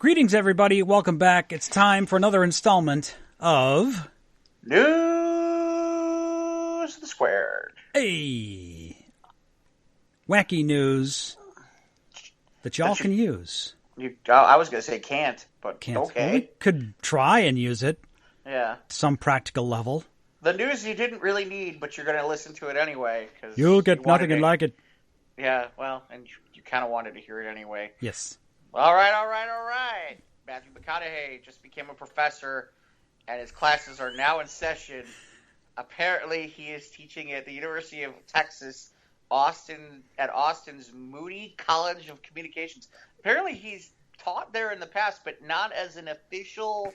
Greetings, everybody. Welcome back. It's time for another installment of News the Squared. Hey, wacky news that y'all can use. I was going to say can't, but Can't. okay. Well, we could try and use it Yeah. to some practical level. The news you didn't really need, but you're going to listen to it anyway. Cause You'll get nothing like it. Yeah, well, and you kind of wanted to hear it anyway. Yes. All right. Matthew McConaughey just became a professor, and his classes are now in session. Apparently, he is teaching at the University of Texas, at Austin's Moody College of Communications. Apparently, he's taught there in the past, but not as an official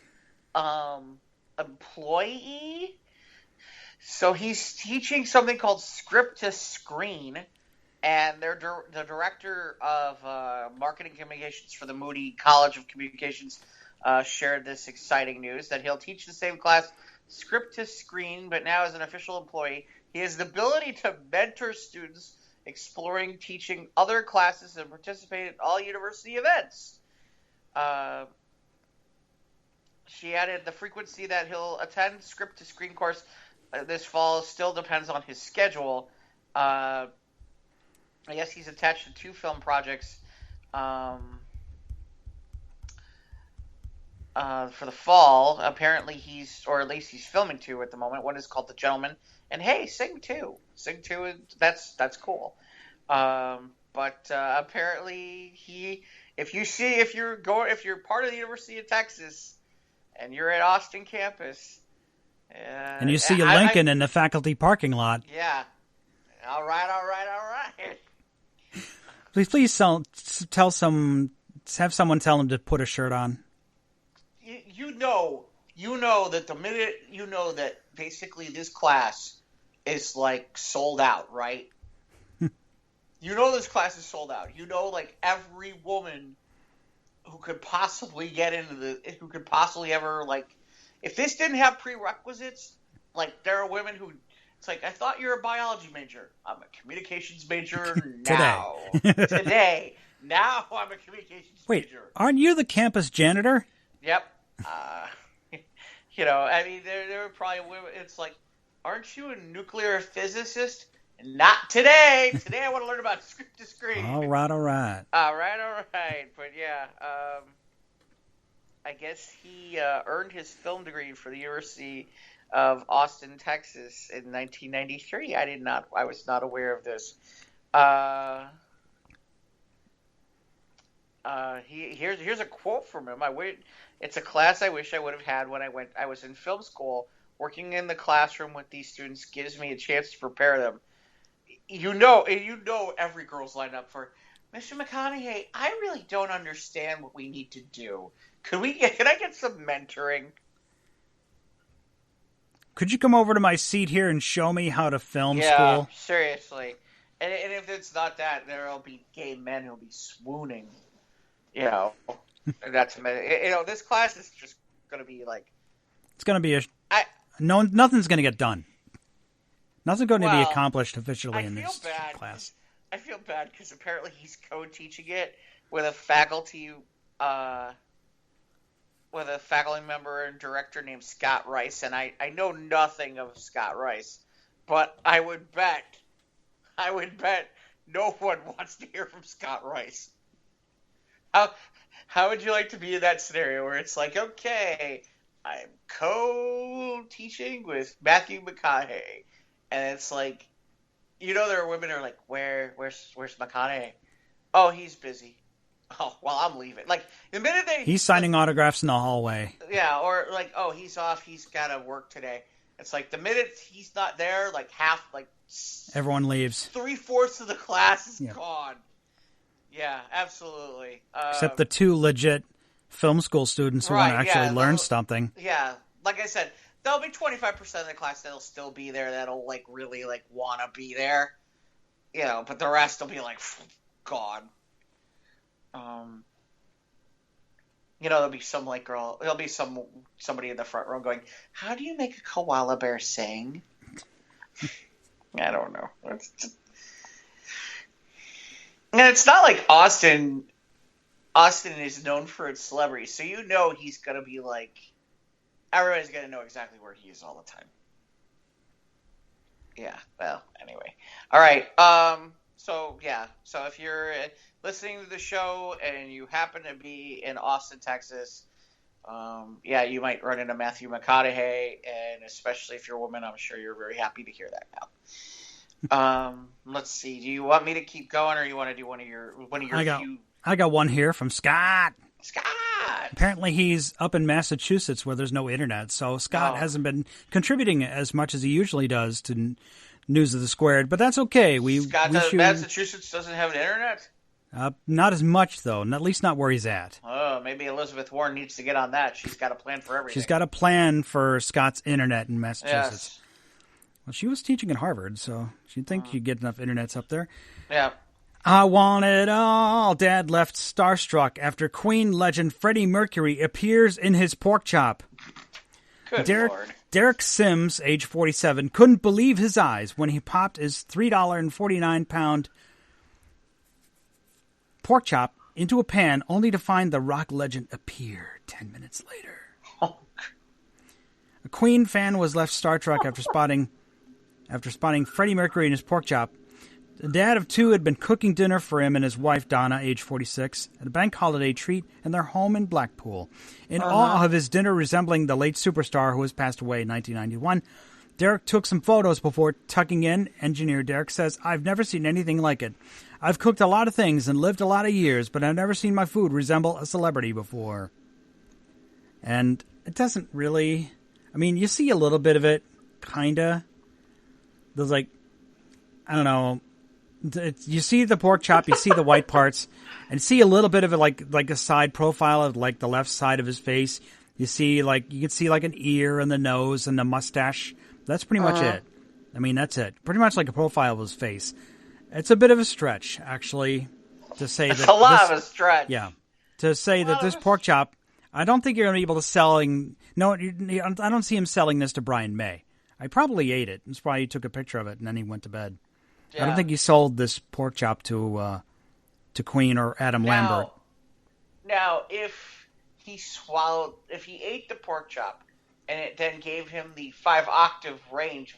employee. So he's teaching something called Script to Screen, and the director of marketing communications for the Moody College of Communications shared this exciting news that he'll teach the same class, Script to Screen, but now as an official employee. He has the ability to mentor students exploring teaching other classes and participate in all university events. She added the frequency that he'll attend Script to Screen course this fall still depends on his schedule. I guess he's attached to 2 film projects for the fall. Apparently he's filming 2 at the moment. One is called The Gentleman, and hey, Sing 2. Sing 2, that's cool. But apparently if you're part of the University of Texas and you're at Austin campus, and you see a Lincoln in the faculty parking lot. Yeah. All right. Please have someone tell him to put a shirt on. You know that the minute you know that basically this class is like sold out, right? You know this class is sold out. You know, like every woman who could possibly who could possibly ever, like, if this didn't have prerequisites, like there are women who, it's like, I thought you were a biology major. I'm a communications major now. Today. Now I'm a communications major. Wait, aren't you the campus janitor? Yep. I mean, there were probably women, it's like, aren't you a nuclear physicist? Not today. Today I want to learn about Script to Screen. All right. All right. But yeah, I guess he earned his film degree for the University of Austin, Texas in 1993. I was not aware of this. Here's a quote from him. It's a class I wish I would have had when I was in film school. Working in the classroom with these students gives me a chance to prepare them. You know every girl's lined up for, Mr. McConaughey, I really don't understand what we need to do. Can I get some mentoring? Could you come over to my seat here and show me how to film school? Yeah, seriously. And if it's not that, there'll be gay men who'll be swooning. This class is just going to be like... It's going to be nothing's going to get done. Nothing's going to be accomplished officially in this class. I feel bad because apparently he's co-teaching it with a faculty member and director named Scott Rice, and I know nothing of Scott Rice, but I would bet no one wants to hear from Scott Rice. How would you like to be in that scenario where it's like, okay, I'm co-teaching with Matthew McConaughey, and it's like, there are women who are like, where's McConaughey? Oh, he's busy. Oh, well, I'm leaving. Like, the minute he's signing autographs in the hallway. Yeah, or like, oh, he's off. He's got to work today. It's like the minute he's not there, like everyone leaves. 3/4 of the class is gone. Yeah, absolutely. Except the 2 legit film school students who want to actually learn something. Yeah, like I said, there'll be 25% of the class that'll still be there, that'll like really like want to be there. But the rest will be like gone. There'll be some like girl. There'll be somebody in the front row going, "How do you make a koala bear sing?" I don't know. And it's not like Austin Austin is known for its celebrity, so you know he's gonna be like, everybody's gonna know exactly where he is all the time. Yeah. Well, anyway. All right. So if you're listening to the show and you happen to be in Austin, Texas, you might run into Matthew McConaughey, and especially if you're a woman, I'm sure you're very happy to hear that now. Let's see. Do you want me to keep going, or you want to do one of your few? I got one here from Scott. Scott. Apparently he's up in Massachusetts where there's no internet, so Scott hasn't been contributing as much as he usually does to News of the Squared, but that's okay. Massachusetts doesn't have an internet? Not as much, though. At least not where he's at. Oh, maybe Elizabeth Warren needs to get on that. She's got a plan for everything. She's got a plan for Scott's internet in Massachusetts. Yes. Well, she was teaching at Harvard, so she'd think you'd get enough internets up there. Yeah. I want it all. Dad left starstruck after Queen legend Freddie Mercury appears in his pork chop. Good Lord. Derek Sims, age 47, couldn't believe his eyes when he popped his $3.49 pork chop into a pan, only to find the rock legend appear 10 minutes later. A Queen fan was left starstruck after spotting Freddie Mercury in his pork chop. The dad of two had been cooking dinner for him and his wife, Donna, age 46, at a bank holiday treat in their home in Blackpool. In awe of his dinner resembling the late superstar who has passed away in 1991, Derek took some photos before tucking in. Engineer Derek says, "I've never seen anything like it. I've cooked a lot of things and lived a lot of years, but I've never seen my food resemble a celebrity before." And it doesn't really... I mean, you see a little bit of it, kinda. There's like... I don't know... You see the pork chop, you see the white parts, and see a little bit of it like a side profile of like the left side of his face. You can see like an ear and the nose and the mustache. That's pretty much it. I mean, that's it. Pretty much like a profile of his face. It's a bit of a stretch, actually, to say that. It's a lot of a stretch. Yeah, to say that this pork chop. I don't think you're going to be able to selling. No, I don't see him selling this to Brian May. I probably ate it. That's why he took a picture of it and then he went to bed. Yeah. I don't think he sold this pork chop to Queen or Adam Lambert. Now, if he ate the pork chop, and it then gave him the 5-octave range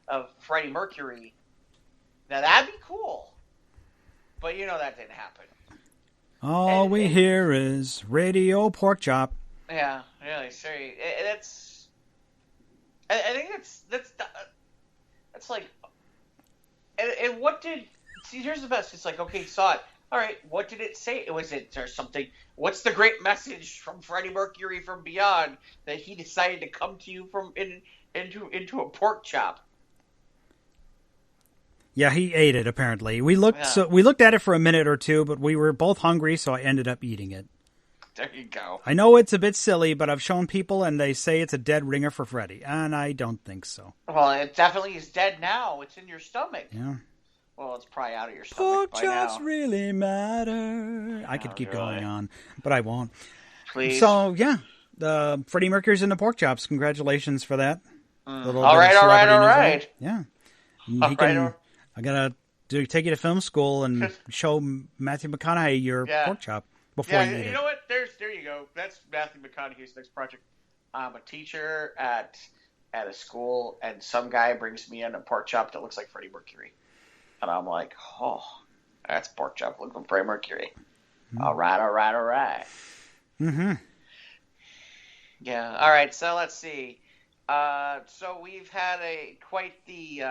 of Freddie Mercury, now that'd be cool. But that didn't happen. All we hear is radio pork chop. Yeah, really, sorry. I think that's like. And what did... See, here's the best. It's like, okay, saw it. All right, what did it say? Was it or something? What's the great message from Freddie Mercury from beyond that he decided to come to you from into a pork chop? Yeah, he ate it, apparently. We looked at it for a minute or two, but we were both hungry, so I ended up eating it. There you go. I know it's a bit silly, but I've shown people, and they say it's a dead ringer for Freddie, and I don't think so. Well, it definitely is dead now. It's in your stomach. Yeah. Well, it's probably out of your stomach by now. Pork chops really matter. I could keep going on, but I won't. Please. So, yeah, Freddie Mercury's in the pork chops. Congratulations for that. All right. Yeah. I got to take you to film school and show Matthew McConaughey your pork chop. Before you eat it. You know what? There you go. That's Matthew McConaughey's next project. I'm a teacher at a school, and some guy brings me in a pork chop that looks like Freddie Mercury, and I'm like, oh, that's pork chop looking like Freddie Mercury. Mm-hmm. All right. Mm-hmm. Yeah. All right. So let's see. So we've had quite the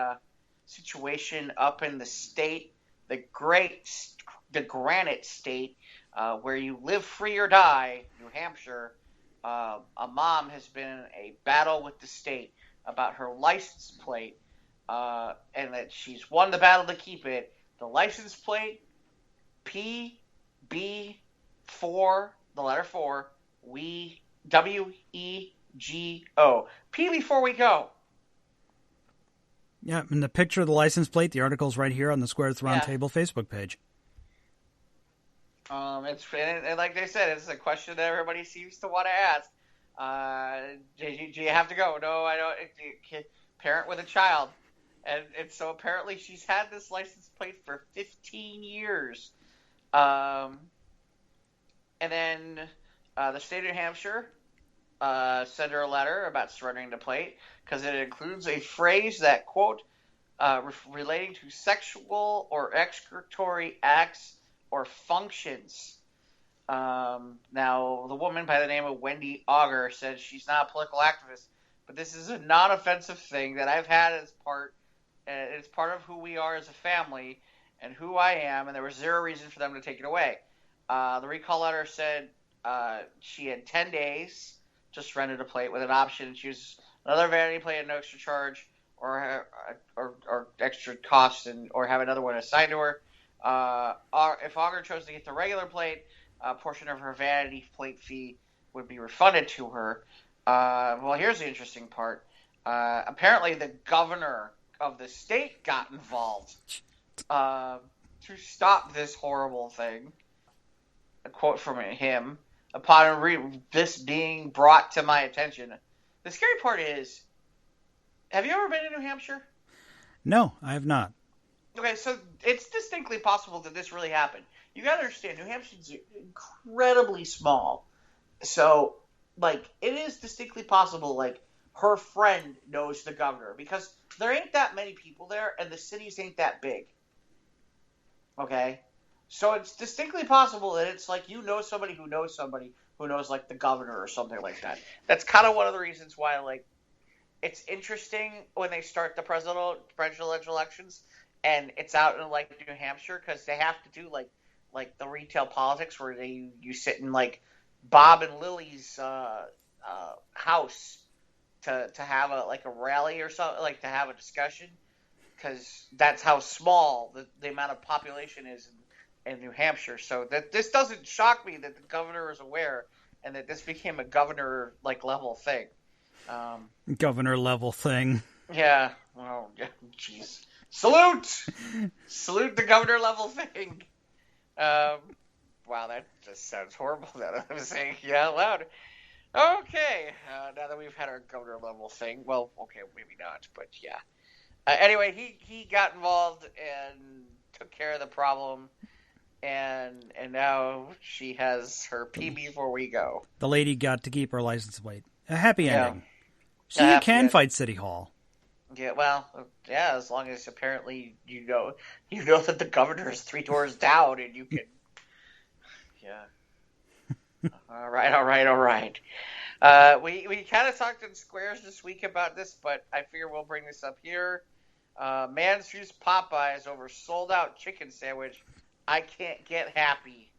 situation up in the state, the Granite State. Where you live free or die, New Hampshire, a mom has been in a battle with the state about her license plate, and that she's won the battle to keep it. The license plate, PB4, the letter 4, WEGO. PB4 we go. Yeah, and the picture of the license plate, the article's right here on the Squares Roundtable Facebook page. And like they said, it's a question that everybody seems to want to ask. Do you have to go? No, I don't. Parent with a child. And so apparently she's had this license plate for 15 years. And then the state of New Hampshire sent her a letter about surrendering the plate because it includes a phrase that, quote, relating to sexual or excretory acts or functions. Now, the woman by the name of Wendy Auger said she's not a political activist, but this is a non-offensive thing that I've had as part. It's part of who we are as a family and who I am, and there was zero reason for them to take it away. The recall letter said she had 10 days to surrender the plate with an option to choose another vanity plate at no extra charge or extra cost, or have another one assigned to her. If Auger chose to get the regular plate, a portion of her vanity plate fee would be refunded to her. Well, here's the interesting part. Apparently, the governor of the state got involved to stop this horrible thing. A quote from him: upon this being brought to my attention. The scary part is, have you ever been to New Hampshire? No, I have not. Okay, so it's distinctly possible that this really happened. You gotta understand, New Hampshire's incredibly small. So, like, it is distinctly possible, like, her friend knows the governor, because there ain't that many people there, and the cities ain't that big. Okay? So it's distinctly possible that it's like you know somebody who knows, like, the governor or something like that. That's kind of one of the reasons why, like, it's interesting when they start the presidential elections, and it's out in, like, New Hampshire, because they have to do, like the retail politics where you sit in, like, Bob and Lily's house to have a rally or something, like, to have a discussion, because that's how small the amount of population is in New Hampshire. So that this doesn't shock me that the governor is aware and that this became a governor level thing. Governor level thing. Yeah. Well, jeez. Salute the governor level thing. Wow, that just sounds horrible that I'm saying it out loud. Okay, now that we've had our governor level thing, well, okay, maybe not, but yeah. Anyway, he got involved and took care of the problem, and now she has her pee before we go. The lady got to keep her license plate. A happy ending. So you can fight City Hall. Yeah, well, yeah, as long as apparently you know that the governor is 3 doors down and you can. Yeah. All right. We kind of talked in squares this week about this, but I figure we'll bring this up here. Man sues Popeyes over sold out chicken sandwich. I can't get happy.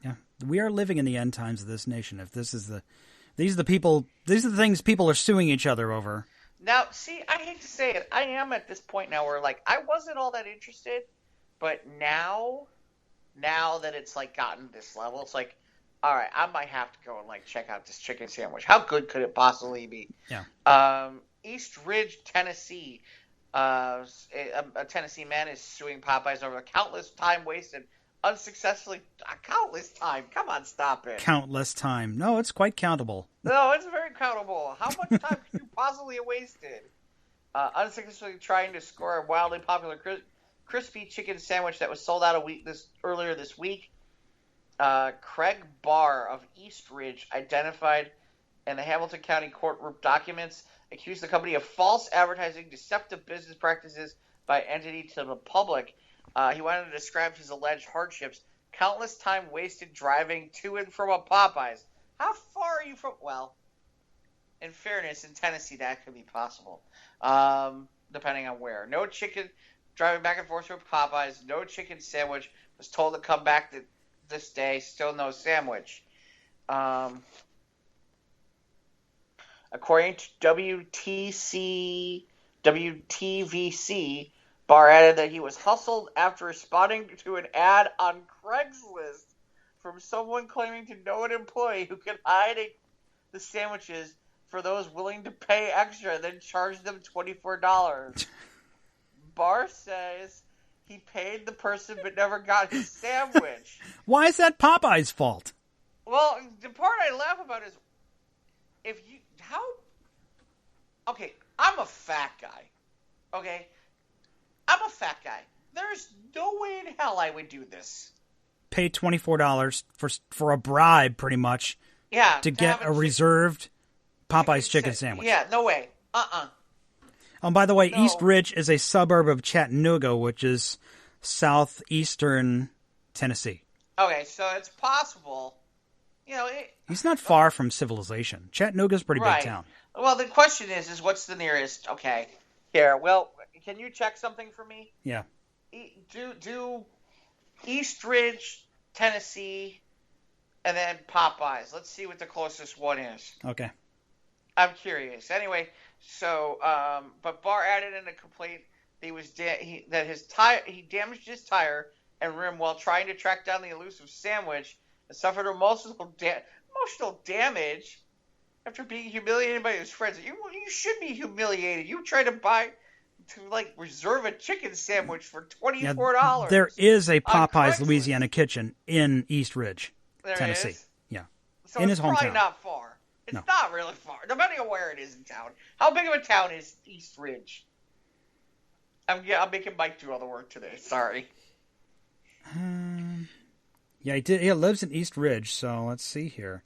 Yeah, we are living in the end times of this nation. If these are the things people are suing each other over. Now, see, I hate to say it, I am at this point now where, like, I wasn't all that interested, but now that it's, like, gotten this level, it's like, all right, I might have to go and, like, check out this chicken sandwich. How good could it possibly be? Yeah. East Ridge, Tennessee, a Tennessee man is suing Popeyes over countless time wasted unsuccessfully. Countless time. Come on, stop it. Countless time. No, it's quite countable. No, it's very countable. How much time could you possibly have wasted? Unsuccessfully trying to score a wildly popular crispy chicken sandwich that was sold out earlier this week. Craig Barr of East Ridge, identified in the Hamilton County courtroom documents, accused the company of false advertising, deceptive business practices by entity to the public. He wanted to describe his alleged hardships: countless time wasted driving to and from a Popeyes. How far are you from? Well, in fairness, in Tennessee, that could be possible, depending on where. No chicken, driving back and forth to Popeyes. No chicken sandwich. Was told to come back this day. Still no sandwich. According to WTVC, Barr added that he was hustled after responding to an ad on Craigslist from someone claiming to know an employee who could hide the sandwiches for those willing to pay extra, then charge them $24. Barr says he paid the person but never got his sandwich. Why is that Popeye's fault? Well, the part I laugh about is okay, I'm a fat guy. Okay? I'm a fat guy. There's no way in hell I would do this. pay $24 for a bribe, pretty much, Yeah. to get a reserved Popeye's chicken sandwich. Yeah, no way. Oh, by the way, No. East Ridge is a suburb of Chattanooga, which is southeastern Tennessee. Okay, so it's possible. He's not far from civilization. Chattanooga's a pretty right. big town. Well, the question is what's the nearest? Okay, here. Well, can you check something for me? Yeah. Do East Ridge, Tennessee, and then Popeyes. Let's see what the closest one is. Okay. I'm curious. Anyway, so but Barr added in a complaint that he damaged his tire and rim while trying to track down the elusive sandwich and suffered emotional damage after being humiliated by his friends. You should be humiliated. You tried to reserve a chicken sandwich for $24. There is a Popeyes Louisiana Kitchen in East Ridge, Tennessee. Is? Yeah. So in it's his hometown. probably not far. It's not really far, depending on where it is in town. How big of a town is East Ridge? I'm making Mike do all the work today. Sorry. Yeah, he lives in East Ridge, so let's see here.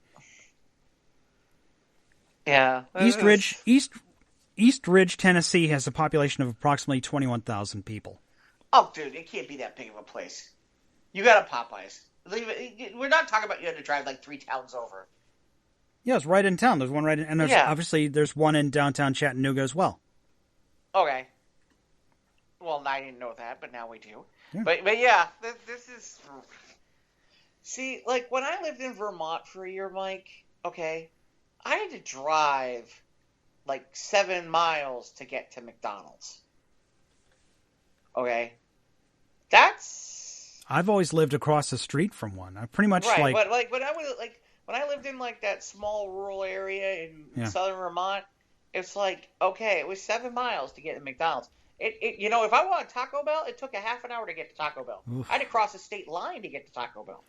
Yeah. East Ridge, Tennessee has a population of approximately 21,000 people. Oh, dude, it can't be that big of a place. You got a Popeyes. We're not talking about you had to drive like 3 towns over. Yeah, it's right in town. There's one right in, and obviously there's one in downtown Chattanooga as well. Okay. Well, I didn't know that, but now we do. Yeah. But yeah, this is. See, like when I lived in Vermont for a year, Mike. Okay, I had to drive like 7 miles to get to McDonald's. Okay, that's. I've always lived across the street from one. I pretty much right, but when I lived in like that small rural area in southern Vermont, it's like okay, it was 7 miles to get to McDonald's. If I wanted Taco Bell, it took a half an hour to get to Taco Bell. Oof. I had to cross the state line to get to Taco Bell.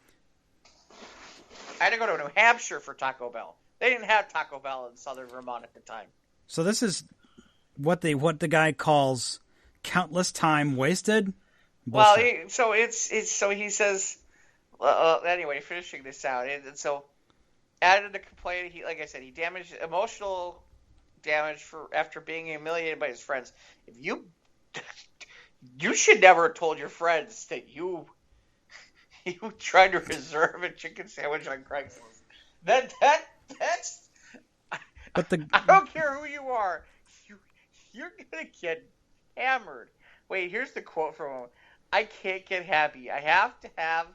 I had to go to New Hampshire for Taco Bell. They didn't have Taco Bell in southern Vermont at the time. So this is what the guy calls countless time wasted. Bullshit. Well, so he says. Anyway, finishing this out, and so added a complaint. Like I said, he damaged emotional damage after being humiliated by his friends. If you should never have told your friends that you tried to reserve a chicken sandwich on Craigslist. That's. But I don't care who you are. You're gonna get hammered. Wait, here's the quote from him. I can't get happy. I have to have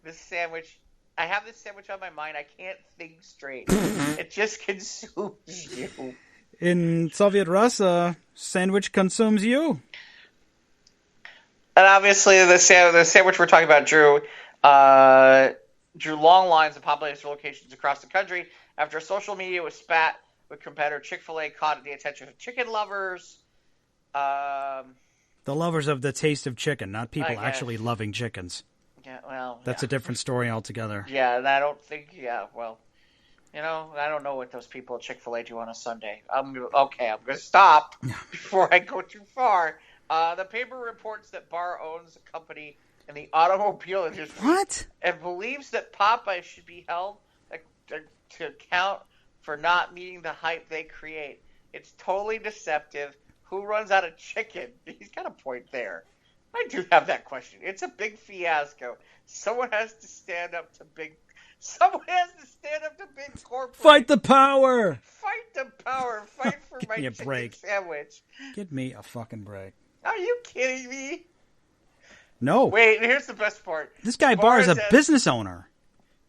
this sandwich. I have this sandwich on my mind. I can't think straight. It just consumes you. In Soviet Russia, sandwich consumes you. And obviously, the sandwich we're talking about drew long lines of populous locations across the country after social media was spat with competitor Chick-fil-A caught the attention of chicken lovers. The lovers of the taste of chicken, not people actually loving chickens. Yeah, well, that's a different story altogether. Yeah, and I don't think. Yeah, well, I don't know what those people at Chick-fil-A do on a Sunday. I'm going to stop before I go too far. The paper reports that Barr owns a company in the automobile industry. What? And believes that Popeye should be held to account for not meeting the hype they create. It's totally deceptive. Who runs out of chicken? He's got a point there. I do have that question. It's a big fiasco. Someone has to stand up to big corporate. Fight the power. Fight the power. Fight for my chicken break. Sandwich. Give me a fucking break. Are you kidding me? No. Wait, here's the best part. This guy Barr is a business owner.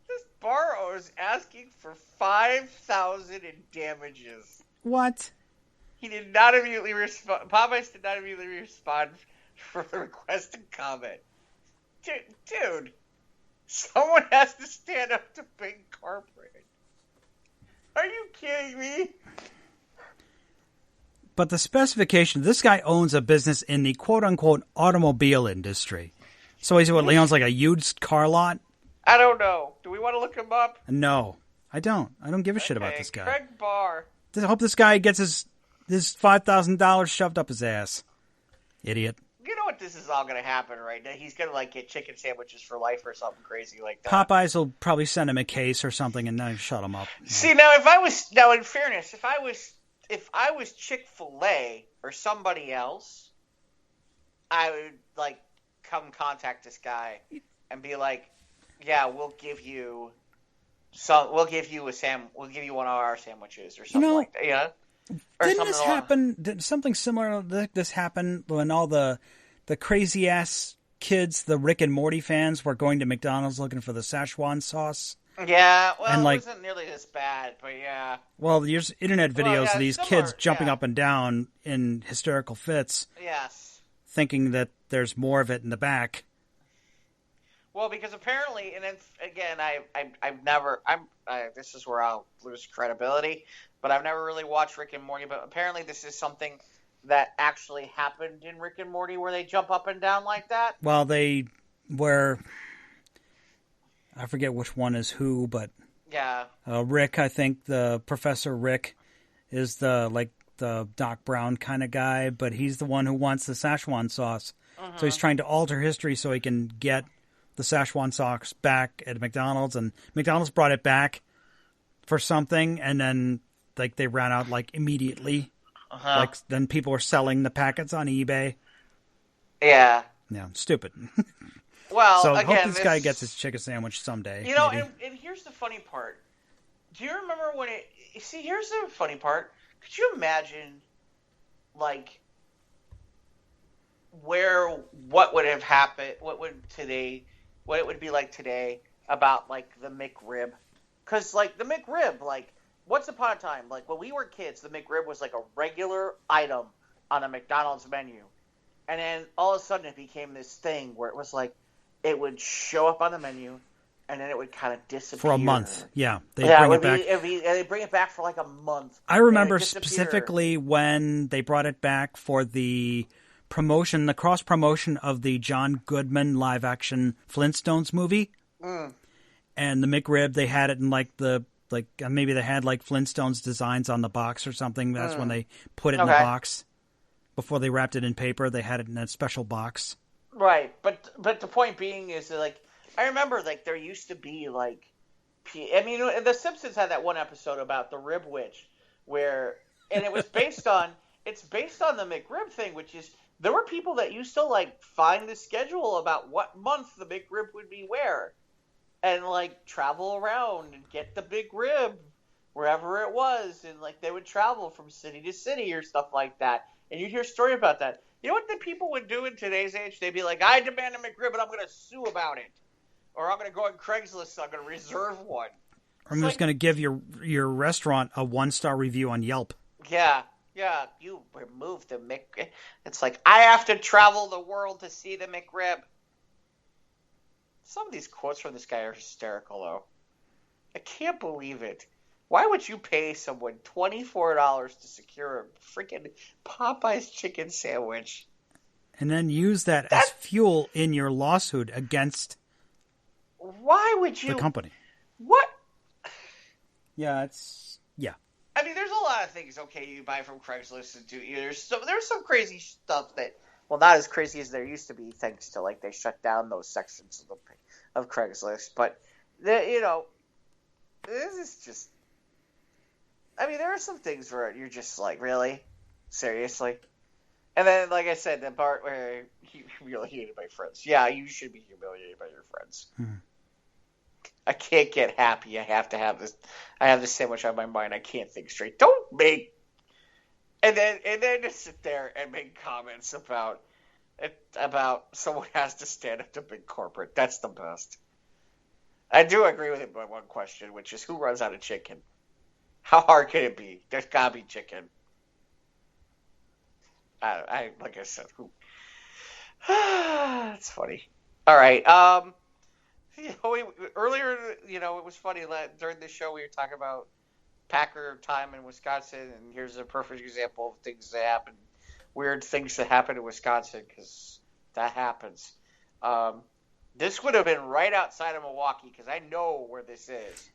This Barr is asking for $5,000 in damages. What? He did not immediately respond. Popeyes did not immediately respond for the request and comment. Dude, someone has to stand up to big corporate. Are you kidding me? But the specification, this guy owns a business in the quote-unquote automobile industry. So he owns like a used car lot? I don't know. Do we want to look him up? No, I don't. I don't give a shit about this guy. Craig Barr. I hope this guy gets his $5,000 shoved up his ass. Idiot. You know what what this is all going to happen right now. He's going to like get chicken sandwiches for life or something crazy like that. Popeyes will probably send him a case or something and then shut him up. See, now in fairness, if I was Chick-fil-A or somebody else, I would like come contact this guy and be like, yeah, we'll give you one of our sandwiches or something like that. Yeah. Didn't this happen? Did something similar like this happen when all the crazy ass kids, the Rick and Morty fans, were going to McDonald's looking for the Szechuan sauce? Yeah, well, it wasn't nearly this bad, but yeah. Well, there's internet videos of these kids jumping up and down in hysterical fits. Yes. Thinking that there's more of it in the back. Well, because apparently, and then again, this is where I'll lose credibility, but I've never really watched Rick and Morty, but apparently this is something that actually happened in Rick and Morty where they jump up and down like that. Well, they were, I forget which one is who, but yeah, Rick, I think the Professor Rick is the Doc Brown kind of guy, but he's the one who wants the Szechuan sauce. So he's trying to alter history so he can get the Szechuan sauce back at McDonald's, and McDonald's brought it back for something, and then like they ran out like immediately. Like then people were selling the packets on eBay. Yeah. Yeah, stupid. Well, so again, hope this guy gets his chicken sandwich someday. You know, and here's the funny part. Do you remember when here's the funny part. Could you imagine, like, what would have happened, what it would be like today about, like, the McRib? Because, like, the McRib, like, once upon a time, like, when we were kids, the McRib was, like, a regular item on a McDonald's menu. And then all of a sudden it became this thing where it was, like, it would show up on the menu, and then it would kind of disappear. For a month, yeah. They'd bring it back for, like, a month. I remember specifically when they brought it back for the promotion, the cross-promotion of the John Goodman live-action Flintstones movie. Mm. And the McRib, they had it in, maybe they had, Flintstones designs on the box or something. That's when they put it in the box. Before they wrapped it in paper, they had it in a special box. Right, but the point being is that, like, I remember, like, there used to be, like, The Simpsons had that one episode about the Rib Witch, and it was based on the McRib thing, which is, there were people that used to, like, find the schedule about what month the McRib would be where, and, like, travel around and get the big rib wherever it was, and, like, they would travel from city to city or stuff like that, and you'd hear a story about that. You know what the people would do in today's age? They'd be like, I demand a McRib, and I'm going to sue about it. Or I'm going to go on Craigslist, and I'm going to reserve one. I'm just going to give your restaurant a 1-star review on Yelp. Yeah, you removed the McRib. It's like, I have to travel the world to see the McRib. Some of these quotes from this guy are hysterical, though. I can't believe it. Why would you pay someone $24 to secure a freaking Popeye's chicken sandwich? And then use that as fuel in your lawsuit against the company. What? Yeah, I mean, there's a lot of things, you buy from Craigslist and do. There's some crazy stuff that, well, not as crazy as there used to be, thanks to, like, they shut down those sections of Craigslist. But, this is just... I mean, there are some things where you're just like, really? Seriously? And then, like I said, the part where he humiliated my friends. Yeah, you should be humiliated by your friends. I can't get happy. I have to have this. I have this sandwich on my mind. I can't think straight. Don't make... And then just sit there and make comments about someone has to stand up to big corporate. That's the best. I do agree with him on one question, which is who runs out of chicken? How hard can it be? There's gotta be chicken. Like I said, who? It's funny. All right. Earlier, it was funny during the show we were talking about Packer time in Wisconsin, and here's a perfect example of things that happen, weird things that happen in Wisconsin, because that happens. This would have been right outside of Milwaukee, because I know where this is.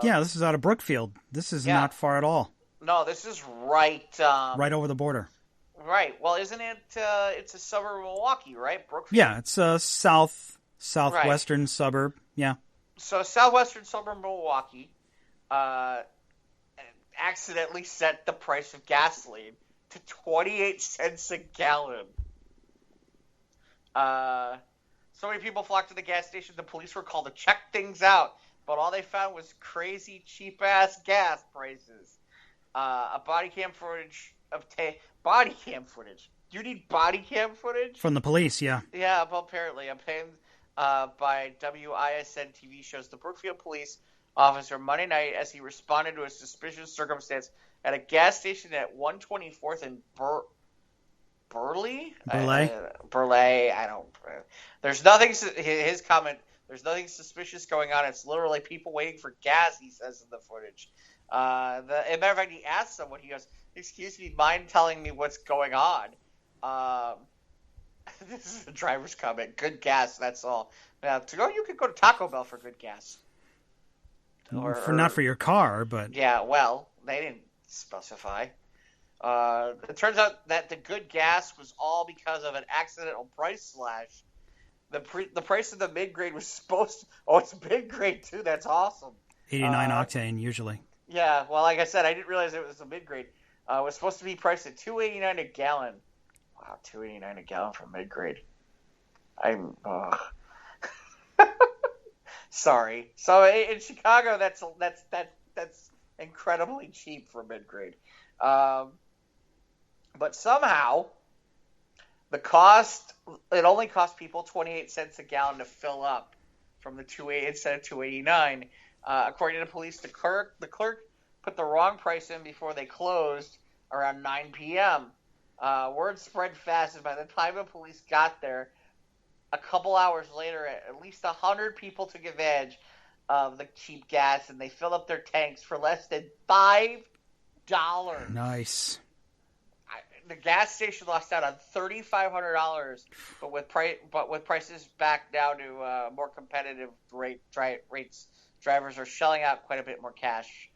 This is out of Brookfield. This is not far at all. No, this is right... right over the border. Right. Well, isn't it? It's a suburb of Milwaukee, right? Brookfield. Yeah, it's a Right. southwestern suburb. Yeah. So southwestern suburb of Milwaukee uh, accidentally set the price of gasoline to 28 cents a gallon. So many people flocked to the gas station. The police were called to check things out, but all they found was crazy cheap ass gas prices. A body cam footage of body cam footage. Do you need body cam footage? From the police, yeah. Yeah, well, apparently, obtained by WISN TV shows the Brookfield police officer Monday night as he responded to a suspicious circumstance at a gas station at 124th and Burley? Burley, I don't... There's nothing... His comment, there's nothing suspicious going on. It's literally people waiting for gas, he says in the footage. As a matter of fact, he asked someone, he goes, excuse me, mind telling me what's going on? This is the driver's comment. Good gas, that's all. Now, you could go to Taco Bell for good gas. Not for your car, but... Yeah, well, they didn't specify. It turns out that the good gas was all because of an accidental price slash. The price of the mid-grade was supposed to... Oh, it's mid-grade, too. That's awesome. 89 octane, usually. Yeah, well, like I said, I didn't realize it was a mid-grade. It was supposed to be priced at $2.89 a gallon. Wow, $2.89 a gallon for mid-grade. I'm... Sorry. So in Chicago, that's incredibly cheap for mid-grade. But somehow, it only cost people 28 cents a gallon to fill up from the 2.8 instead of 2.89. According to the police, the clerk put the wrong price in before they closed around 9 p.m. Word spread fast, and by the time the police got there, a couple hours later, at least 100 people took advantage of the cheap gas, and they filled up their tanks for less than $5. Nice. The gas station lost out on $3,500, but with prices back down to more competitive rates, drivers are shelling out quite a bit more cash.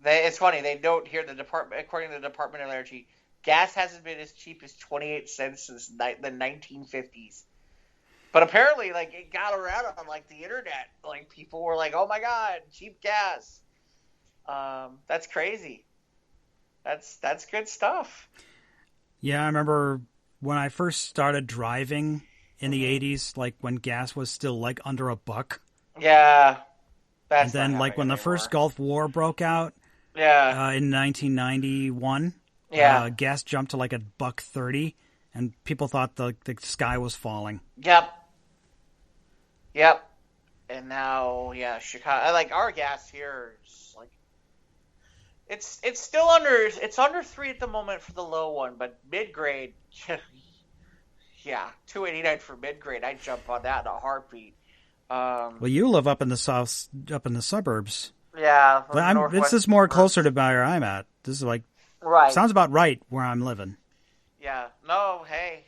It's funny, they note here according to the Department of Energy, gas hasn't been as cheap as 28 cents since the 1950s. But apparently, like, it got around on, like, the internet. Like, people were like, oh my god, cheap gas. That's crazy. That's good stuff. Yeah, I remember when I first started driving in the 80s, like, when gas was still, like, under $1. Yeah. And then, like, when the first Gulf War broke out in 1991, gas jumped to, like, $1.30, and people thought the sky was falling. Yep. And now, Chicago, like, our gas here is, like, it's still under 3 at the moment for the low one, but mid-grade, $2.89 for mid-grade. I'd jump on that in a heartbeat. Well, you live up in the suburbs. Yeah. This is more closer to where I'm at. This is like, right. Sounds about right where I'm living. Yeah. No, hey.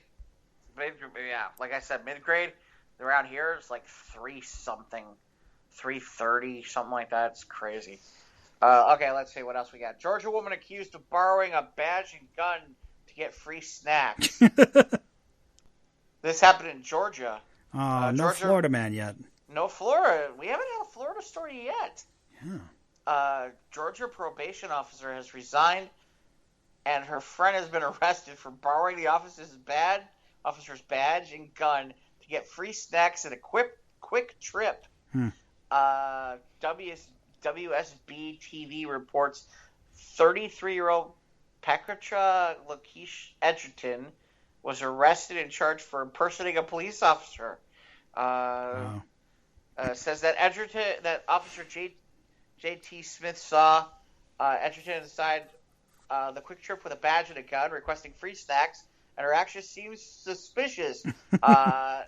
Like I said, mid-grade around here is like 3-something, 3.30, something like that. It's crazy. Okay, let's see what else we got. Georgia woman accused of borrowing a badge and gun to get free snacks. This happened in Georgia. No Georgia, Florida man yet. No Florida. We haven't had a Florida story yet. Yeah. Georgia probation officer has resigned, and her friend has been arrested for borrowing the officer's badge and gun to get free snacks at a quick trip. WSB TV reports 33-year-old Petra Lakeisha Edgerton was arrested and charged for impersonating a police officer. Wow. Says that Officer J.T. Smith saw Edgerton inside the quick trip with a badge and a gun, requesting free snacks, and her action seems suspicious. The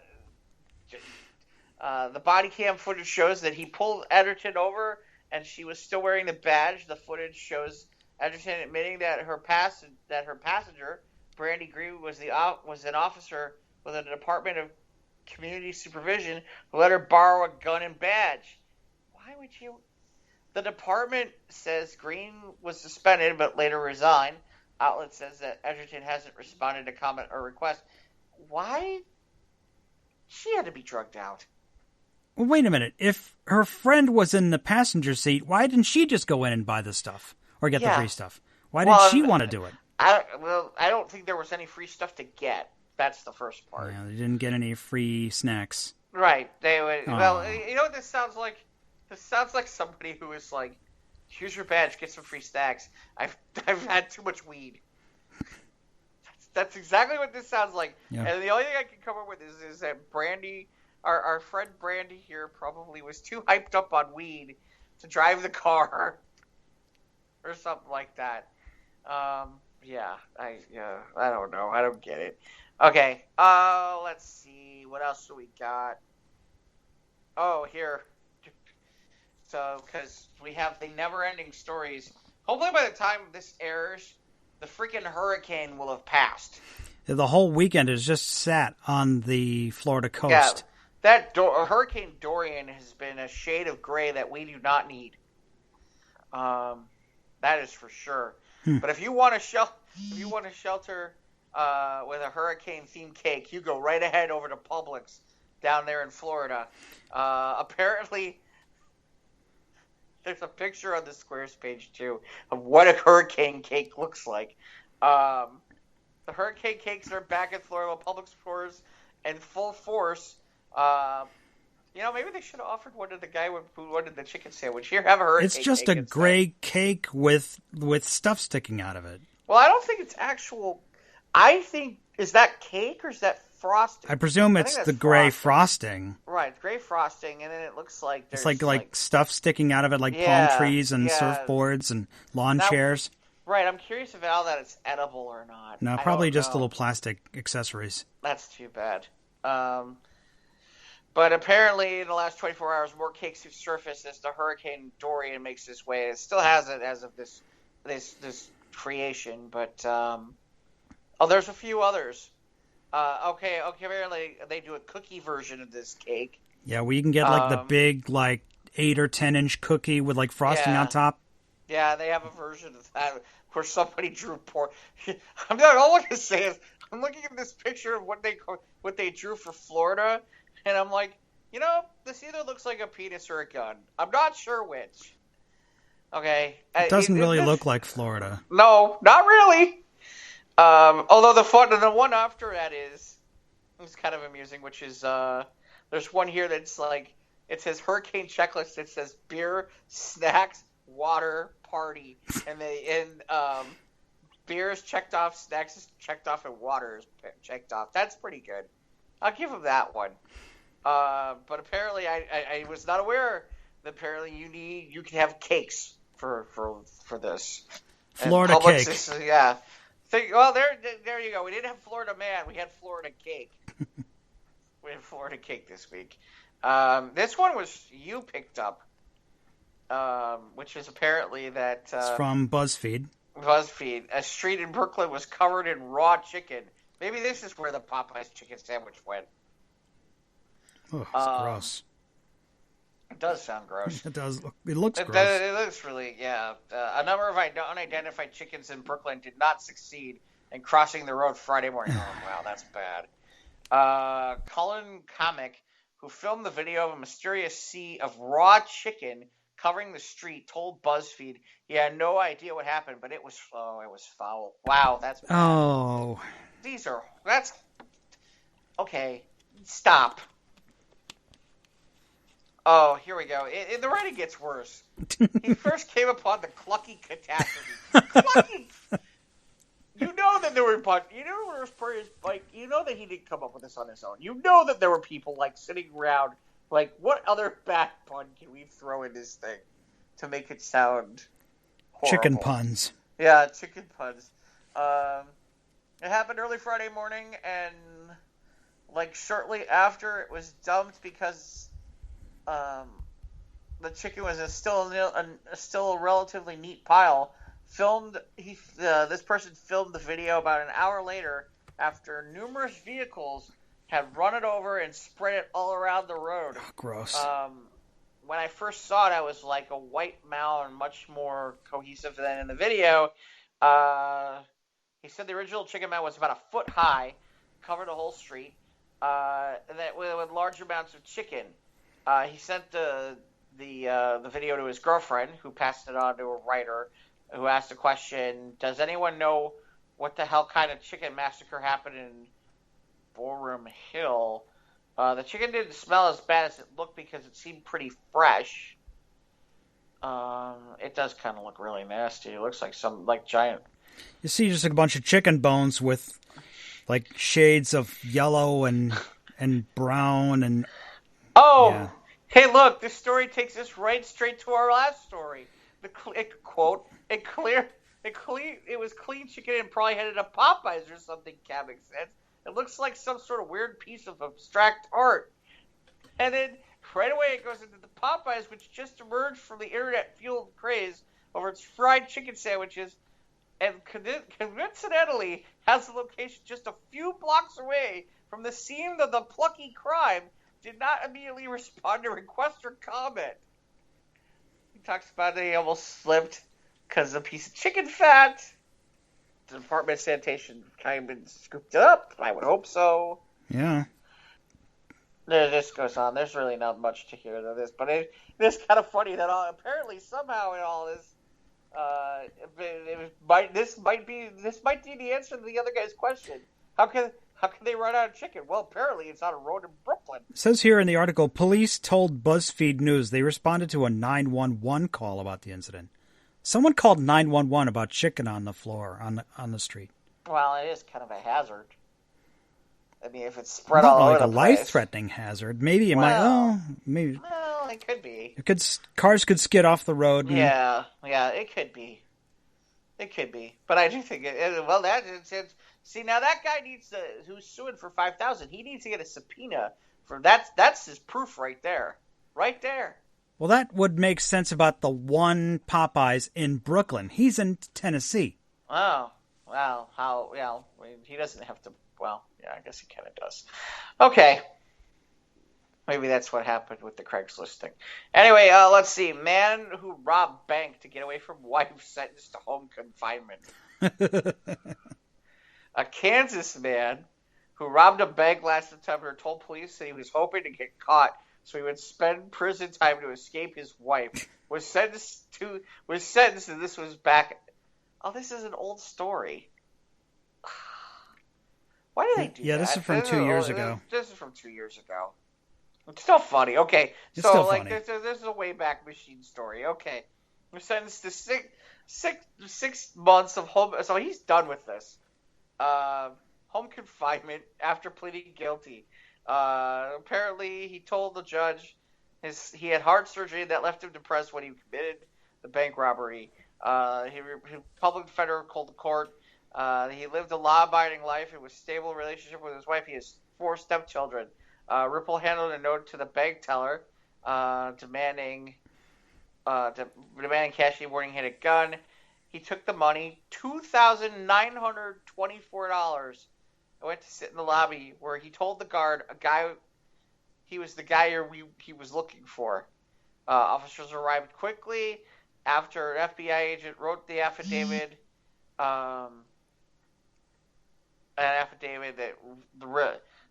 body cam footage shows that he pulled Edgerton over, and she was still wearing the badge. The footage shows Edgerton admitting that her passenger, Brandy Green, was an officer with the Department of Community Supervision who let her borrow a gun and badge. Why would you? The department says Green was suspended but later resigned. Outlet says that Edgerton hasn't responded to comment or request. Why? She had to be drugged out. Well, wait a minute. If her friend was in the passenger seat, why didn't she just go in and buy the stuff or get the free stuff? Why did she want to do it? I don't think there was any free stuff to get. That's the first part. Yeah, they didn't get any free snacks. Right. They would. Well, you know what this sounds like? This sounds like somebody who is like, "Here's your badge. Get some free snacks. I've had too much weed." That's exactly what this sounds like. Yeah. And the only thing I can come up with is that Brandy, our friend Brandy here, probably was too hyped up on weed to drive the car, or something like that. I don't know. I don't get it. Okay. Let's see. What else do we got? Oh, here. So, because we have the never-ending stories. Hopefully by the time this airs, the freaking hurricane will have passed. The whole weekend is just sat on the Florida coast. Yeah, Hurricane Dorian has been a shade of gray that we do not need. That is for sure. But if you want to shelter with a hurricane-themed cake, you go right ahead over to Publix down there in Florida. Apparently, there's a picture on the Squares page, too, of what a hurricane cake looks like. The hurricane cakes are back in Florida with Publix stores in full force. Maybe they should have offered one to the guy who wanted the chicken sandwich. Here, have a hurricane cake. It's just a gray cake with stuff sticking out of it. Well, I don't think it's actual. I think, is that cake or is that frosting? I presume it's the gray frosting. Right, gray frosting, and then it looks like there's it's like stuff sticking out of it, like palm trees and surfboards and lawn chairs. Right, I'm curious if all that is edible or not. No, probably just little plastic accessories. That's too bad. But apparently, in the last 24 hours, more cakes have surfaced as the Hurricane Dorian makes its way. It still hasn't as of this creation, but there's a few others. Okay. Apparently, they do a cookie version of this cake. Yeah, well, you can get the big 8 or 10 inch cookie with frosting on top. Yeah, they have a version of that where somebody drew pork. All I can say is I'm looking at this picture of what they drew for Florida. And I'm like, this either looks like a penis or a gun. I'm not sure which. Okay. It doesn't really look like Florida. No, not really. Although the one after that is kind of amusing, which is there's one here that's it says hurricane checklist. It says beer, snacks, water, party, and beer is checked off, snacks is checked off, and water is checked off. That's pretty good. I'll give him that one. But apparently, I was not aware that apparently you can have cakes for this. Florida cake. Yeah. Well, there you go. We didn't have Florida man. We had Florida cake. We had Florida cake this week. This one you picked up, which is apparently that it's from BuzzFeed. BuzzFeed. A street in Brooklyn was covered in raw chicken. Maybe this is where the Popeyes chicken sandwich went. Oh, it's gross. It does sound gross. It does. It looks gross. It looks really, yeah. A number of unidentified chickens in Brooklyn did not succeed in crossing the road Friday morning. Oh, wow, that's bad. Cullen Comic, who filmed the video of a mysterious sea of raw chicken covering the street, told BuzzFeed he had no idea what happened, but it was foul. Wow, that's bad. Oh. That's okay. Stop. Oh, here we go. The writing gets worse. He first came upon the Clucky catastrophe. Clucky! You know that there were you know that he didn't come up with this on his own. You know that there were people sitting around what other bad pun can we throw in this thing to make it sound horrible? Chicken puns. Yeah, chicken puns. It happened early Friday morning, and shortly after it was dumped because the chicken was still a relatively neat pile. This person filmed the video about an hour later after numerous vehicles had run it over and spread it all around the road. Oh, gross. When I first saw it, I was like a white mound, much more cohesive than in the video. He said the original Chicken Man was about a foot high, covered the whole street, and that with large amounts of chicken. He sent the video to his girlfriend, who passed it on to a writer, who asked the question, does anyone know what the hell kind of chicken massacre happened in Boerum Hill? The chicken didn't smell as bad as it looked because it seemed pretty fresh. It does kind of look really nasty. It looks like some giant. You see just a bunch of chicken bones with like shades of yellow and brown and. Oh, yeah. Hey, look! This story takes us right straight to our last story. Quote: It was clean chicken and probably headed to Popeyes or something. Kavik said. It looks like some sort of weird piece of abstract art. And then right away it goes into the Popeyes, which just emerged from the internet-fueled craze over its fried chicken sandwiches, and coincidentally has a location just a few blocks away from the scene of the plucky crime. Did not immediately respond to requests or comment. He talks about that he almost slipped because of a piece of chicken fat. The Department of Sanitation kind of scooped it up. I would hope so. Yeah. This goes on. There's really not much to hear of this, but it's kind of funny that apparently somehow in all this, this might be the answer to the other guy's question. How can they run out of chicken? Well, apparently it's on a road in Brooklyn. It says here in the article, police told BuzzFeed News they responded to a 911 call about the incident. Someone called 911 about chicken on the floor on the street. Well, it is kind of a hazard. I mean, if it's spread Not all like over a the place. life-threatening hazard. Maybe it might. Oh, maybe. Well, it could be. Cars could skid off the road. And, yeah, it could be. It could be, but I do think see, now that guy who's suing for $5,000. He needs to get a subpoena for that. That's his proof right there, right there. Well, that would make sense about the one Popeyes in Brooklyn. He's in Tennessee. Oh, well, how? Well, he doesn't have to. Well, yeah, I guess he kind of does. Okay. Maybe that's what happened with the Craigslist thing. Anyway, let's see. Man who robbed bank to get away from wife sentenced to home confinement. A Kansas man who robbed a bank last September told police that he was hoping to get caught so he would spend prison time to escape his wife. Was sentenced, and this was back. Oh, this is an old story. Why did they do that? Yeah, this is from 2 years ago. This is from 2 years ago. It's still funny. Okay, it's still funny. This is a way back machine story. Okay, we're sentenced to six months of home. So he's done with this. Home confinement after pleading guilty. Apparently, he told the judge he had heart surgery that left him depressed when he committed the bank robbery. Public defender called the court. He lived a law-abiding life and was stable relationship with his wife. He has 4 stepchildren. Ripple handled a note to the bank teller demanding cash. Warning he had a gun. He took the money, $2,924. I went to sit in the lobby where he told the guard he was the guy he was looking for. Officers arrived quickly after an FBI agent wrote the affidavit. An affidavit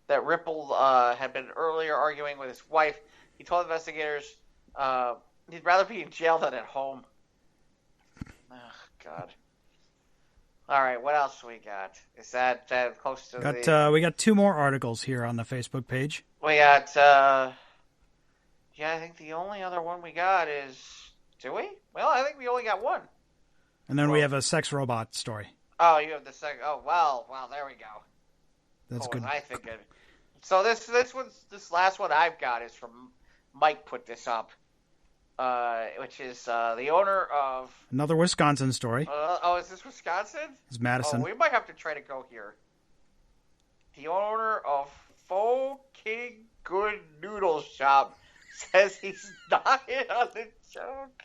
that Ripple had been earlier arguing with his wife. He told investigators he'd rather be in jail than at home. Oh, God. All right, what else we got? Is that close to we got 2 more articles here on the Facebook page. We got, I think the only other one we got is, do we? Well, I think we only got one. And then we have a sex robot story. Oh, you have the second. Oh, well, there we go. That's good. I think it. So this last one I've got is from Mike. Put this up, which is the owner of another Wisconsin story. Is this Wisconsin? It's Madison. Oh, we might have to try to go here. The owner of Faux King Good Noodle Shop says he's not in on the joke.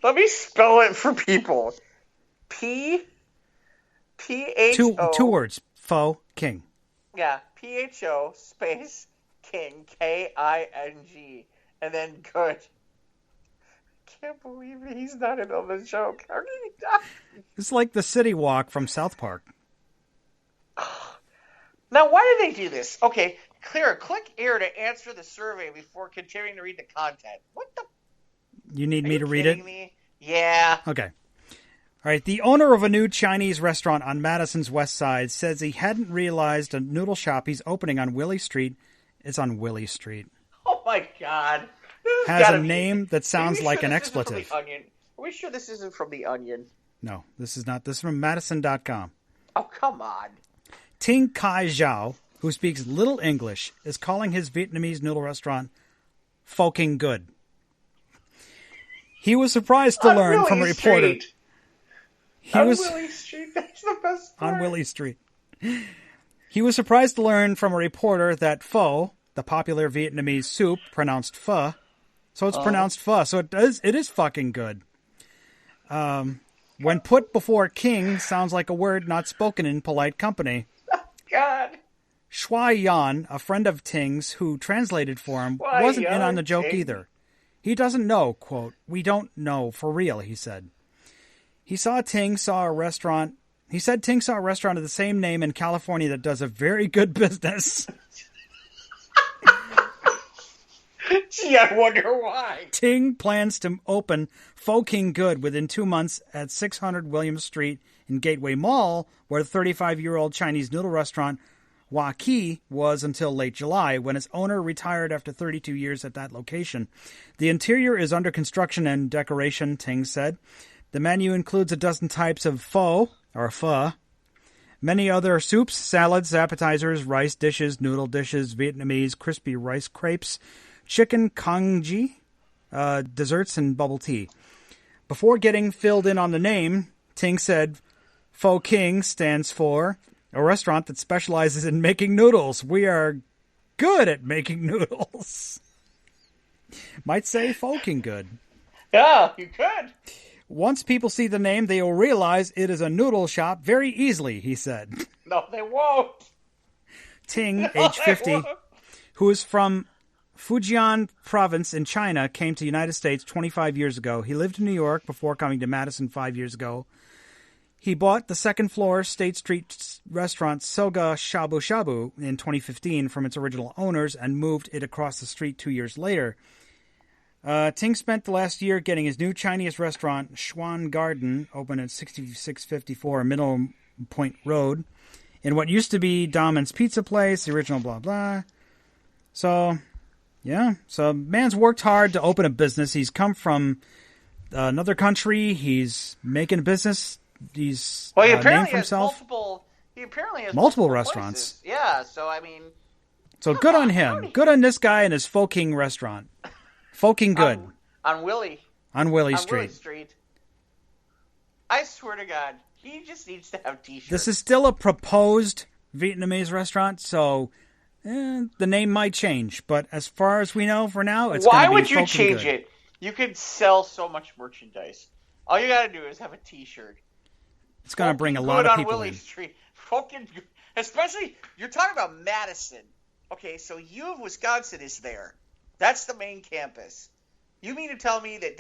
Let me spell it for people. P-H-O... Two words. Faux King. Yeah. P-H-O space King. K-I-N-G. And then good. can't believe he's not in on the joke. How did he die? It's like the City Walk from South Park. Now, why did they do this? Okay, Clara, click here to answer the survey before continuing to read the content. What the? You need me to read it? Me? Yeah. Okay. All right. The owner of a new Chinese restaurant on Madison's west side says he hadn't realized a noodle shop he's opening on Willie Street is on Willie Street. Oh, my God. Has a name that sounds like an expletive. Are we sure this isn't from The Onion? No, this is not. This is from Madison.com. Oh, come on. Ting Kai Zhao, who speaks little English, is calling his Vietnamese noodle restaurant Phoking Good. He was surprised to learn from a reporter. Willie Street, that's the best part. On Willie Street. He was surprised to learn from a reporter that pho, the popular Vietnamese soup, pronounced pho, so it's pronounced pho, so it is fucking good. When put before king, sounds like a word not spoken in polite company. God. Shuai Yan, a friend of Ting's who translated for him, wasn't in on the joke either. He doesn't know, quote, "We don't know for real," he said. He said Ting saw a restaurant of the same name in California that does a very good business. Gee, I wonder why. Ting plans to open Phoking Good within 2 months at 600 Williams Street in Gateway Mall, where the 35-year-old Chinese noodle restaurant Hua Ki was until late July, when its owner retired after 32 years at that location. The interior is under construction and decoration, Ting said. The menu includes a dozen types of pho, many other soups, salads, appetizers, rice dishes, noodle dishes, Vietnamese crispy rice crepes, chicken congee, desserts, and bubble tea. Before getting filled in on the name, Ting said Pho King stands for a restaurant that specializes in making noodles. We are good at making noodles. Might say Phoking Good. Yeah, you could. Once people see the name, they will realize it is a noodle shop very easily, he said. No, they won't. Ting, age 50, who is from Fujian province in China, came to the United States 25 years ago. He lived in New York before coming to Madison 5 years ago. He bought the second-floor State Street restaurant Soga Shabu Shabu in 2015 from its original owners and moved it across the street 2 years later. Ting spent the last year getting his new Chinese restaurant, Xuan Garden, open at 6654 Middle Point Road, in what used to be Damon's Pizza Place, the original blah blah. So, yeah. So, man's worked hard to open a business. He's come from another country. He's making a business. He's he apparently named for has himself. multiple restaurants. Places. Yeah, so I mean... So good on him. Good on this guy and his Phoking restaurant. Phoking Good. On Willie. On Willie Street. Willie Street. I swear to God, he just needs to have T-shirts. This is still a proposed Vietnamese restaurant, so the name might change. But as far as we know for now, it's going to be Why would you Phoking change Good. it? You could sell so much merchandise. All you got to do is have a T-shirt. It's going to bring a lot of people on Willie in. Street. Fucking good. Especially, you're talking about Madison. Okay, so U of Wisconsin is there. That's the main campus. You mean to tell me that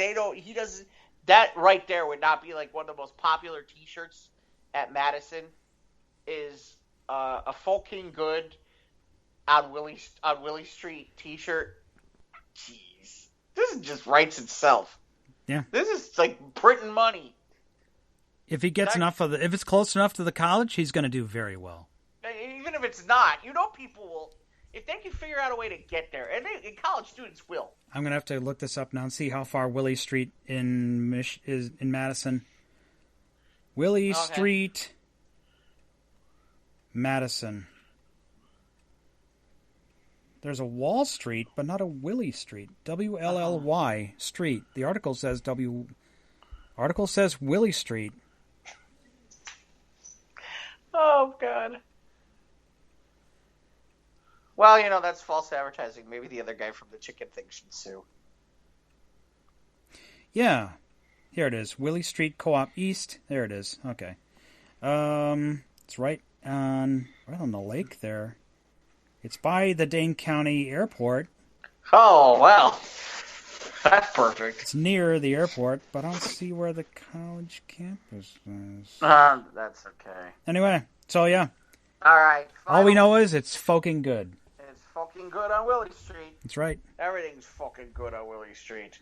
that right there would not be like one of the most popular T-shirts at Madison is a Phoking Good on Willie Street T-shirt? Jeez. This is just writes itself. Yeah. This is like printing money. If he gets if it's close enough to the college, he's going to do very well. Even if it's not, people will, if they can figure out a way to get there, and college students will. I'm going to have to look this up now and see how far Willie Street is in Madison. Willie Street, Madison. There's a Wall Street, but not a Willie Street. WLLY Street. The article says Willie Street. Oh, God. Well, that's false advertising. Maybe the other guy from the chicken thing should sue. Yeah. Here it is. Willie Street Co-op East. There it is. Okay. It's right on the lake there. It's by the Dane County Airport. Oh, well. That's perfect. It's near the airport, but I don't see where the college campus is. That's okay. Anyway, so yeah. All right. All we know is it's fucking good. It's fucking good on Willie Street. That's right. Everything's fucking good on Willie Street.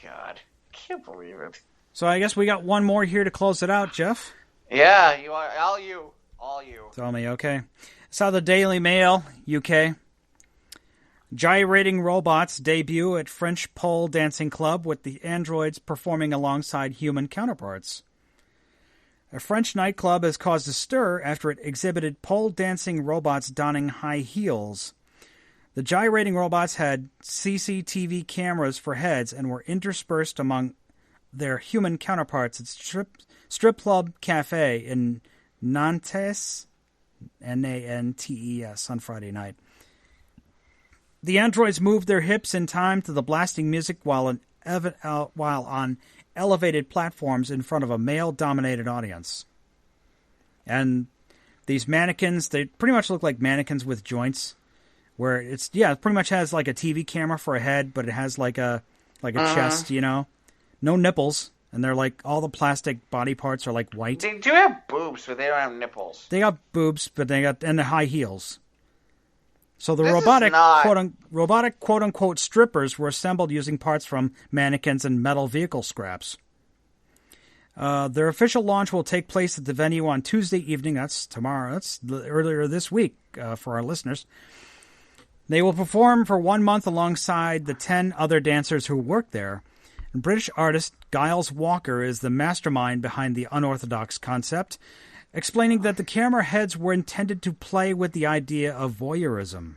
God, can't believe it. So I guess we got one more here to close it out, Jeff. Yeah, you are all you. Tell me, okay. Saw the Daily Mail, UK. Gyrating robots debut at French pole dancing club with the androids performing alongside human counterparts. A French nightclub has caused a stir after it exhibited pole dancing robots donning high heels. The gyrating robots had CCTV cameras for heads and were interspersed among their human counterparts at Strip Club Cafe in Nantes, Nantes, on Friday night. The androids moved their hips in time to the blasting music while on elevated platforms in front of a male-dominated audience. And these mannequins, they pretty much look like mannequins with joints, where it pretty much has like a TV camera for a head, but it has like a chest, no nipples, and they're like all the plastic body parts are like white. They do have boobs, but they don't have nipples. They got boobs, but and the high heels. So the This robotic is not- quote-unquote strippers were assembled using parts from mannequins and metal vehicle scraps. Their official launch will take place at the venue on Tuesday evening. That's tomorrow. That's earlier this week for our listeners. They will perform for 1 month alongside the 10 other dancers who work there. And British artist Giles Walker is the mastermind behind the unorthodox concept, explaining that the camera heads were intended to play with the idea of voyeurism.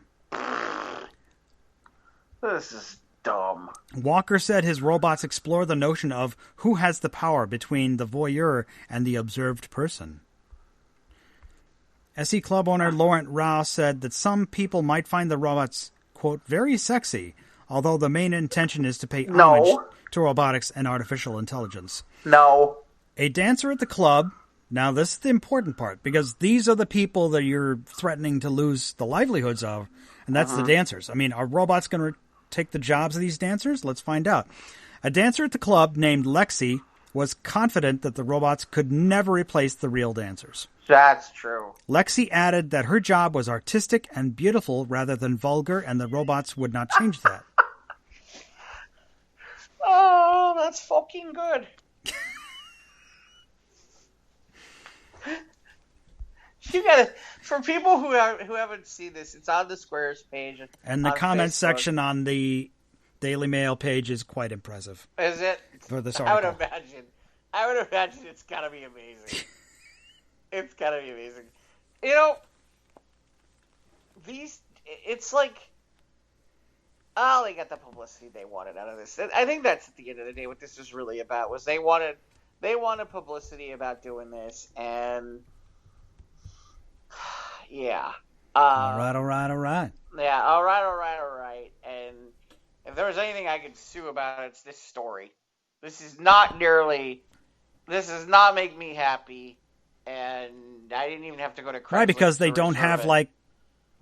This is dumb. Walker said his robots explore the notion of who has the power between the voyeur and the observed person. SE Club owner Laurent Rao said that some people might find the robots, quote, very sexy, although the main intention is to pay homage to robotics and artificial intelligence. No. A dancer at the club. Now, this is the important part, because these are the people that you're threatening to lose the livelihoods of, and that's the dancers. I mean, are robots going to take the jobs of these dancers? Let's find out. A dancer at the club named Lexi was confident that the robots could never replace the real dancers. That's true. Lexi added that her job was artistic and beautiful rather than vulgar, and the robots would not change that. Oh, that's fucking good. You gotta, for people who haven't seen this, it's on the Squares page. And the on comment Facebook. section on the Daily Mail page is quite impressive. Is it? For this I would article. imagine it's gotta be amazing. It's gotta be amazing. You know, it's like, they got the publicity they wanted out of this. I think that's at the end of the day what this is really about, was they wanted publicity about doing this, and yeah. All right. Yeah, all right. And if there was anything I could sue about, it's this story. This does not make me happy, and I didn't even have to go to Craigslist. Right, because they to don't reserve have it.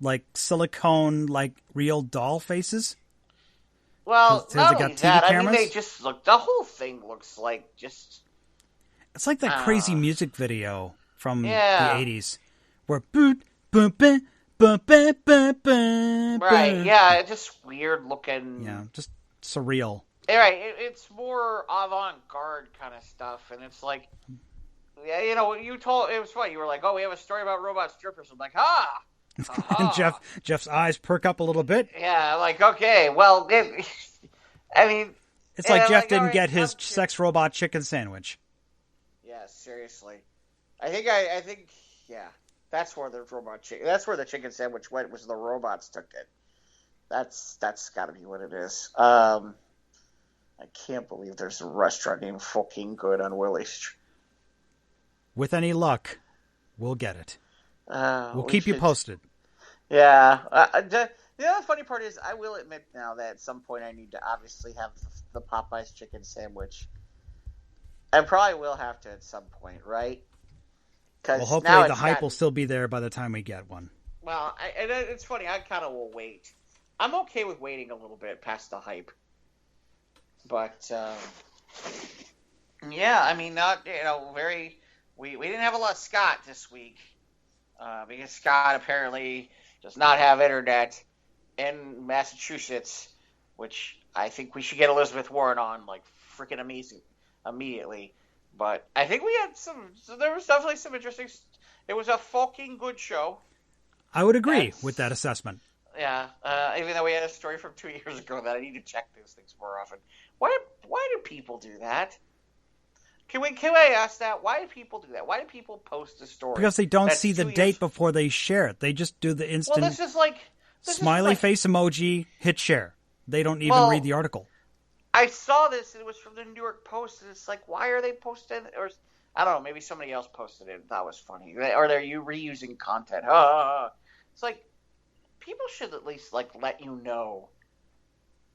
like silicone, like real doll faces. Well, Has not it got only TV that, I mean, cameras? they just look. The whole thing looks like just. It's like that crazy music video from Yeah. the 80s where boot, boom, boom, boom, boom, boom, boom, Right, yeah, it's just weird looking. Yeah, just surreal. Right, it's more avant-garde kind of stuff, and it's like, yeah, it was funny. You were like, "Oh, we have a story about robot strippers." I'm like, "Ha!" And Jeff's eyes perk up a little bit. Yeah, like, okay, well, I mean, It's like yeah, Jeff like, didn't alright, get his I'm sex robot chicken sandwich. Yeah, seriously. I think, yeah, that's where the chicken sandwich went. Was the robots took it? That's got to be what it is. I can't believe there's a restaurant named Fucking Good on Willie Street. With any luck, we'll get it. We'll We keep you should- posted. Yeah. The other funny part is, I will admit now that at some point I need to obviously have the Popeyes chicken sandwich. I probably will have to at some point, right? Well, hopefully the hype will still be there by the time we get one. Well, and it's funny. I kind of will wait. I'm okay with waiting a little bit past the hype. But yeah, I mean, not very. We didn't have a lot of Scott this week because Scott apparently does not have internet in Massachusetts, which I think we should get Elizabeth Warren on like freaking amazing immediately. But I think we had there was definitely some interesting. It was a fucking good show. I would agree with that assessment. Yeah, even though we had a story from 2 years ago that I need to check those things more often. Why do people do that? Can I ask that? Why do people do that? Why do people post a story? Because they don't see the date before they share it. They just do the instant smiley face emoji, hit share. They don't even read the article. I saw this. It was from the New York Post, and it's like, why are they posting it? Or I don't know. Maybe somebody else posted it. That was funny. Or are you reusing content? It's like people should at least let you know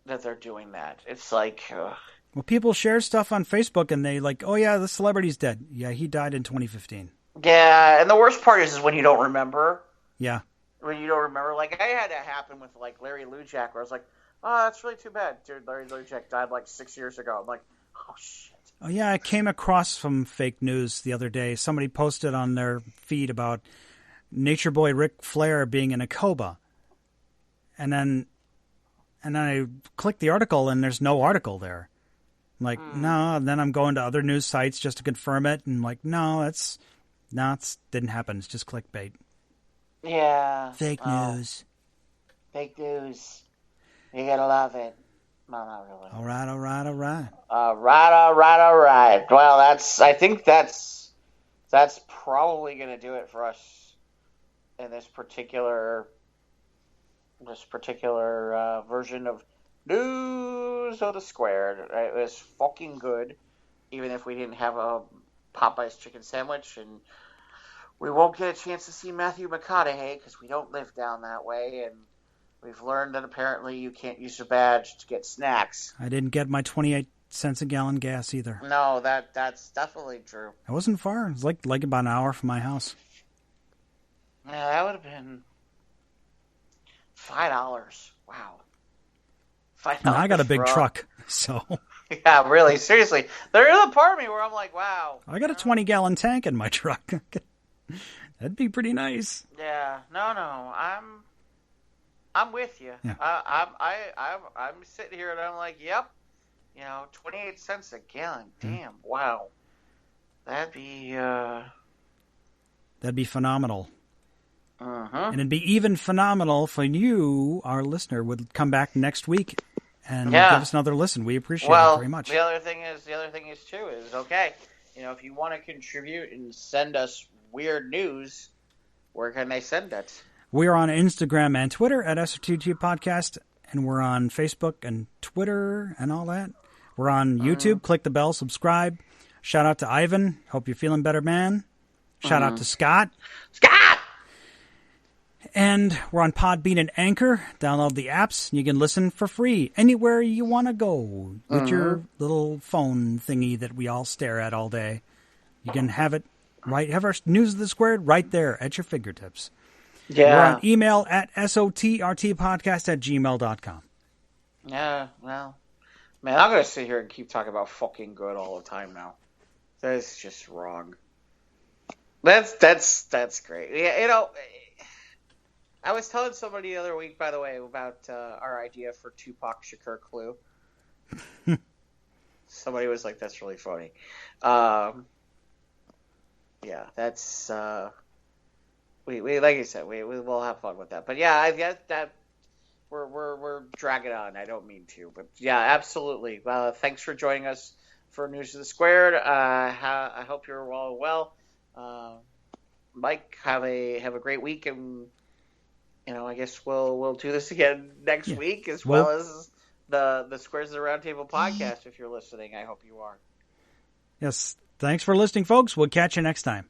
that they're doing that. It's like. Well, people share stuff on Facebook and they oh yeah, the celebrity's dead. Yeah, he died in 2015. Yeah, and the worst part is when you don't remember. Yeah. When you don't remember. Like, I had that happen with, Larry Lujak, where I was like, oh, that's really too bad. Dude, Larry Lujak died, 6 years ago. I'm like, oh, shit. Oh, yeah, I came across some fake news the other day. Somebody posted on their feed about Nature Boy Ric Flair being in a coma. And then I clicked the article, and there's no article there. I'm like, no. And then I'm going to other news sites just to confirm it. And I'm like, no, it didn't happen. It's just clickbait. Yeah. Fake news. Fake news. You gotta love it. No, not really. All right. All right. Well, I think that's probably gonna do it for us in this particular version of News of the Squared. It was fucking good, even if we didn't have a Popeye's chicken sandwich, and we won't get a chance to see Matthew McConaughey because we don't live down that way, and we've learned that apparently you can't use a badge to get snacks. I didn't get my 28 cents a gallon gas either. No, that's definitely true. It wasn't far. It was like about an hour from my house. Yeah, that would have been $5. Wow. And I got a big truck, so. Yeah, really, seriously. There is a part of me where I'm like, wow. I got a 20-gallon tank in my truck. That'd be pretty nice. Yeah, no, I'm with you. Yeah. I'm sitting here and I'm like, yep, 28 cents a gallon. Damn, wow. That'd be phenomenal. Uh-huh. And it'd be even phenomenal if you, our listener, would come back next week and give us another listen. We appreciate it very much. The other thing is okay, if you want to contribute and send us weird news, where can they send it? We're on Instagram and Twitter at SR2T Podcast, and we're on Facebook and Twitter and all that. We're on YouTube. Click the bell, subscribe. Shout out to Ivan. Hope you're feeling better, man. Shout out to Scott. And we're on Podbean and Anchor. Download the apps. You can listen for free anywhere you want to go with your little phone thingy that we all stare at all day. You can have it have our News of the Squared right there at your fingertips. Yeah. We're on email at sotrtpodcast@gmail.com. Yeah, well, man, I'm going to sit here and keep talking about fucking good all the time now. That's just wrong. That's great. Yeah, I was telling somebody the other week, by the way, about our idea for Tupac Shakur Clue. Somebody was like, "That's really funny." Yeah, that's we like I said, we'll have fun with that. But yeah, I guess that we're dragging on. I don't mean to, but yeah, absolutely. Thanks for joining us for News of the Squared. I hope you're all well. Mike, have a great week, and I guess we'll do this again next week, as well as the Squares of the Roundtable podcast. If you're listening, I hope you are. Yes. Thanks for listening, folks. We'll catch you next time.